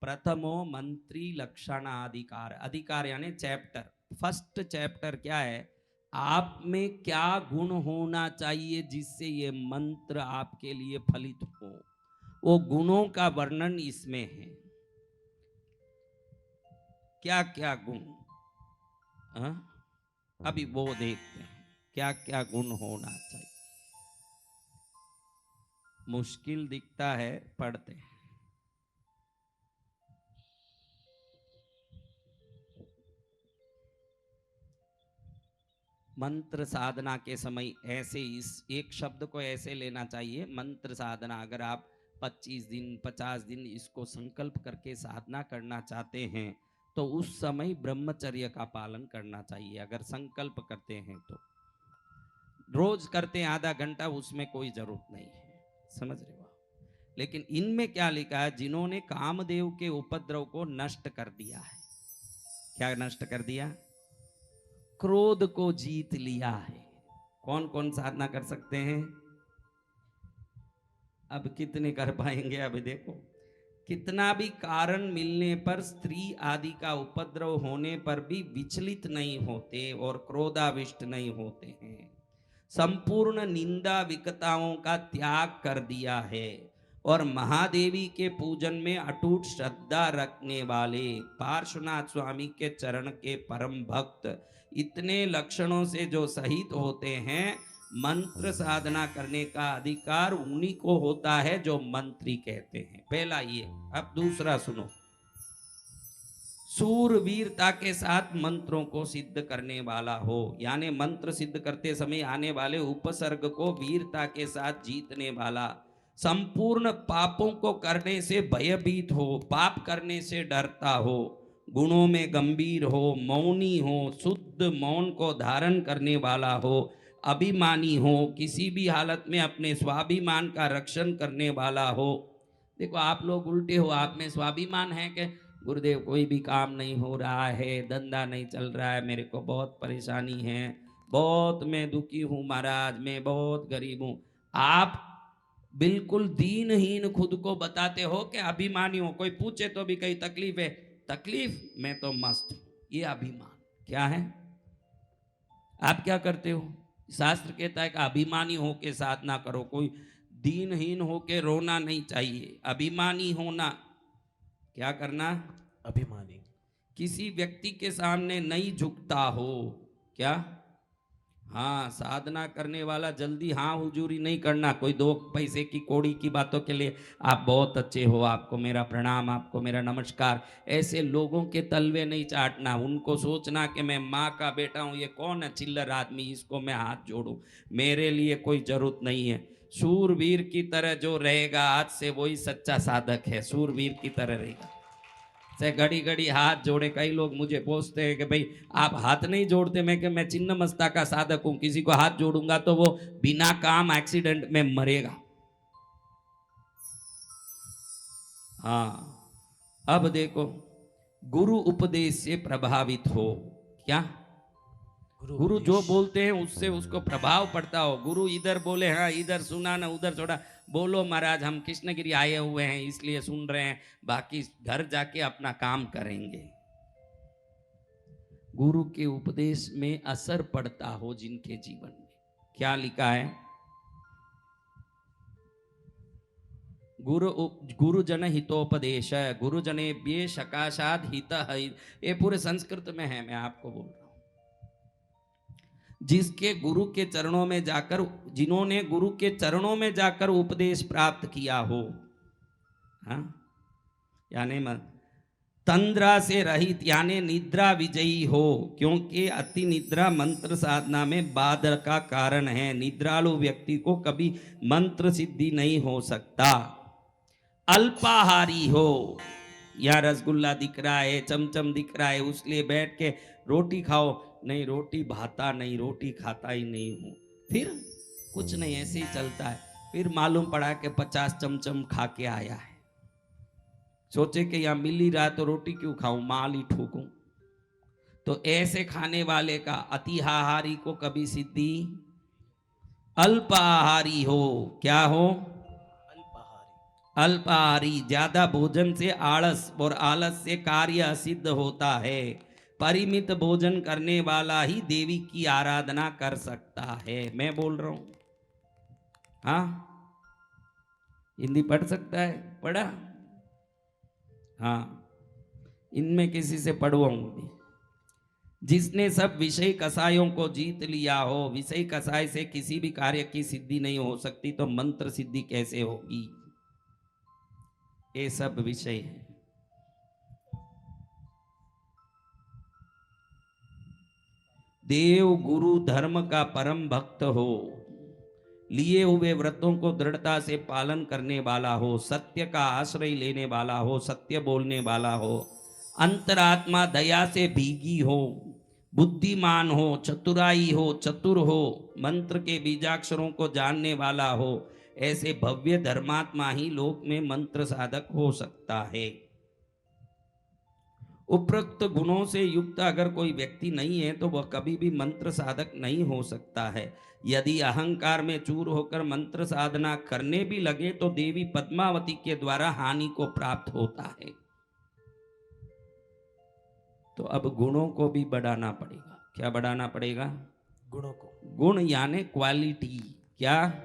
प्रथमो मंत्री लक्षण अधिकार, अधिकार यानी चैप्टर, फर्स्ट चैप्टर क्या है, आप में क्या गुण होना चाहिए जिससे ये मंत्र आपके लिए फलित हो, वो गुणों का वर्णन इसमें है। क्या क्या गुण, हाँ? अभी वो देखते हैं क्या क्या गुण होना चाहिए। मुश्किल दिखता है, पढ़ते हैं। मंत्र साधना के समय ऐसे इस एक शब्द को ऐसे लेना चाहिए, मंत्र साधना। अगर आप 25 दिन 50 दिन इसको संकल्प करके साधना करना चाहते हैं तो उस समय ब्रह्मचर्य का पालन करना चाहिए। अगर संकल्प करते हैं तो रोज करते हैं आधा घंटा, उसमें कोई जरूरत नहीं है, समझ रहे हो। लेकिन इनमें क्या लिखा है, जिन्होंने कामदेव के उपद्रव को नष्ट कर दिया है। क्या नष्ट कर दिया? क्रोध को जीत लिया है। कौन कौन साधना कर सकते हैं? अब कितने कर पाएंगे? अब देखो, कितना भी कारण मिलने पर, स्त्री आदि का उपद्रव होने पर भी विचलित नहीं होते और क्रोधाविष्ट नहीं होते हैं। संपूर्ण निंदा विकताओं का त्याग कर दिया है और महादेवी के पूजन में अटूट श्रद्धा रखने वाले पार्श्वनाथ स्वामी के चरण के परम भक्त, इतने लक्षणों से जो सहित होते हैं, मंत्र साधना करने का अधिकार उन्हीं को होता है जो मंत्री कहते हैं। पहला ये। अब दूसरा सुनो, सूरवीरता के साथ मंत्रों को सिद्ध करने वाला हो, यानी मंत्र सिद्ध करते समय आने वाले उपसर्ग को वीरता के साथ जीतने वाला, संपूर्ण पापों को करने से भयभीत हो, पाप करने से डरता हो, गुणों में गंभीर हो, मौनी हो, शुद्ध मौन को धारण करने वाला हो, अभिमानी हो, किसी भी हालत में अपने स्वाभिमान का रक्षण करने वाला हो। देखो आप लोग उल्टे हो, आप में स्वाभिमान है कि गुरुदेव कोई भी काम नहीं हो रहा है, धंधा नहीं चल रहा है, मेरे को बहुत परेशानी है, बहुत मैं दुखी हूँ महाराज, मैं बहुत गरीब हूँ। आप बिल्कुल दीनहीन खुद को बताते हो कि अभिमानी हो। कोई पूछे तो भी कई तकलीफ है, तकलीफ मैं तो मस्त हूँ, ये अभिमान क्या है? आप क्या करते हो? शास्त्र कहता है कि अभिमानी हो के साधना करो। कोई दीनहीन हो के रोना नहीं चाहिए, अभिमानी होना। क्या करना? अभिमानी। किसी व्यक्ति के सामने नहीं झुकता हो। क्या? हाँ, साधना करने वाला जल्दी हाँ हुजूरी नहीं करना, कोई दो पैसे की कौड़ी की बातों के लिए आप बहुत अच्छे हो, आपको मेरा प्रणाम, आपको मेरा नमस्कार, ऐसे लोगों के तलवे नहीं चाटना। उनको सोचना कि मैं माँ का बेटा हूँ, ये कौन है चिल्लर आदमी, इसको मैं हाथ जोड़ूं, मेरे लिए कोई जरूरत नहीं है। सूरवीर की तरह जो रहेगा आज से वही सच्चा साधक है, सूरवीर की तरह रहेगा। से घड़ी घड़ी हाथ जोड़े। कई लोग मुझे पूछते हैं कि भाई आप हाथ नहीं जोड़ते, मैं कि मैं चिन्ह मस्ता का साधक हूं, किसी को हाथ जोड़ूंगा तो वो बिना काम एक्सीडेंट में मरेगा। हाँ, अब देखो, गुरु उपदेश से प्रभावित हो। क्या? गुरु जो बोलते हैं उससे उसको प्रभाव पड़ता हो। गुरु इधर बोले हाँ इधर सुना ना उधर छोड़ा, बोलो महाराज हम कृष्णगिरी आए हुए हैं इसलिए सुन रहे हैं, बाकी घर जाके अपना काम करेंगे। गुरु के उपदेश में असर पड़ता हो जिनके जीवन में। क्या लिखा है? गुरुजन हितोपदेश, गुरुजनेभ्ये सकाशाद हित। ये पूरे संस्कृत में है, मैं आपको बोल रहा हूं। जिसके गुरु के चरणों में जाकर, जिन्होंने गुरु के चरणों में जाकर उपदेश प्राप्त किया हो, हाँ, यानी तंद्रा से रहित यानी निद्रा विजयी हो, क्योंकि अति निद्रा मंत्र साधना में बाधा का कारण है। निद्रालु व्यक्ति को कभी मंत्र सिद्धि नहीं हो सकता। अल्पाहारी हो, या रसगुल्ला दिख रहा है, चमचम दिख रहा है, उसलिए बैठ के रोटी खाओ, नहीं रोटी भाता नहीं, रोटी खाता ही नहीं हूं, फिर कुछ नहीं ऐसे ही चलता है। फिर मालूम पड़ा कि 50 चमचम खा के आया है, सोचे कि यहां मिल ही रहा तो रोटी क्यों खाऊं, माल ही ठोकूं। तो ऐसे खाने वाले का, अतिहारी को कभी सिद्धि। अल्पाहारी हो, क्या हो? अल्पाहारी। अल्पाहारी, ज्यादा भोजन से आलस और आलस से कार्य असिद्ध होता है। परिमित भोजन करने वाला ही देवी की आराधना कर सकता है। मैं बोल रहा हूं, हाँ, हिंदी पढ़ सकता है? पढ़ा? हाँ, इनमें किसी से पढ़वाऊंगी। जिसने सब विषय कसायों को जीत लिया हो, विषय कसाय से किसी भी कार्य की सिद्धि नहीं हो सकती, तो मंत्र सिद्धि कैसे होगी? ये सब विषय है। देव गुरु धर्म का परम भक्त हो, लिए हुए व्रतों को दृढ़ता से पालन करने वाला हो, सत्य का आश्रय लेने वाला हो, सत्य बोलने वाला हो, अंतरात्मा दया से भीगी हो, बुद्धिमान हो, चतुराई हो, चतुर हो, मंत्र के बीजाक्षरों को जानने वाला हो, ऐसे भव्य धर्मात्मा ही लोक में मंत्र साधक हो सकता है। उपरोक्त गुणों से युक्त अगर कोई व्यक्ति नहीं है तो वह कभी भी मंत्र साधक नहीं हो सकता है। यदि अहंकार में चूर होकर मंत्र साधना करने भी लगे तो देवी पद्मावती के द्वारा हानि को प्राप्त होता है। तो अब गुणों को भी बढ़ाना पड़ेगा। क्या बढ़ाना पड़ेगा? गुणों को। गुण यानी क्वालिटी। क्या?